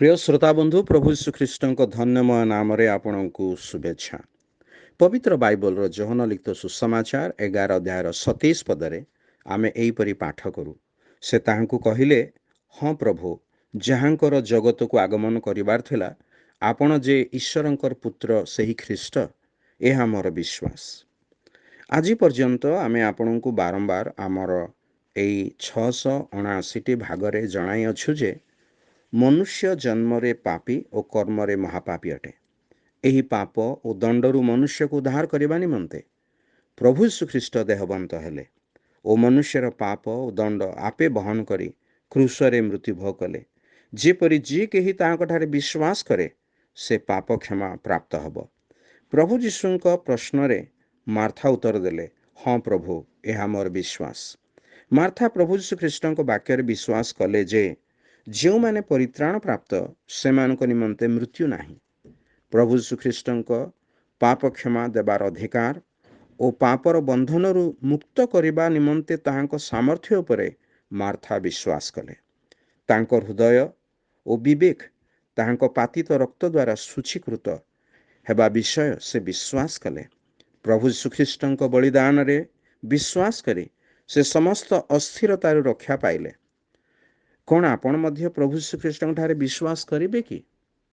प्रिय श्रोता बंधु प्रभु यीशुख्रीष्ट धन्यमय नाम आपणକୁ शुभेच्छा। पवित्र बाइबल जोहन लिखित सुसमाचार 11 अध्याय 27 पदरे आमे एहीपरि पाठ करू। से ताहांकु कहिले, हाँ प्रभु, जहाँकर जगत को आगमन करिबार थिला, आपण जे ईश्वरंकर पुत्र सही ख्रीष्ट, यह मोर विश्वास। आज पर्यंत आमे आपणଙ୍କୁ बारंबार आमर एई 679 भागरे जणाई अछु जे मनुष्य जन्मरे पापी और कर्मरे महापापी अटे। एही पाप और दंडरू मनुष्य को उद्धार करने निमंते प्रभु यीशु ख्रीष्ट देहबंत हेले और मनुष्यर पाप और दंड आपे बहन करी क्रूसरे मृत्यु भोग कले। जेपरि जी केही तांकठारे विश्वास करे से पाप क्षमा प्राप्त हब। प्रभु यीशुंक प्रश्नरे मार्था उत्तर देले, हाँ प्रभु, यह मोर विश्वास। मार्था प्रभु यीशु ख्रीष्टंक वाक्य विश्वास कले जे जो माने परित्राण प्राप्त से निमंते मृत्यु नाही। प्रभु यीशु ख्रीष्टंक पाप क्षमा देवार अधिकार और पापर बंधनरु मुक्त करिबा निमंते ताहांक सामर्थ्य उपरे मार्था विश्वास कले। तांक हृदय और विवेक ताहांक पातित रक्त द्वारा सूचीकृत हेबा विषय से विश्वास कले। प्रभु यीशु ख्रीष्टंक बलिदान रे विश्वास करी से समस्त अस्थिरतार रक्षा पाइले। कौन आपण मध्य प्रभु श्रीकृष्ण ठारे विश्वास करिबे कि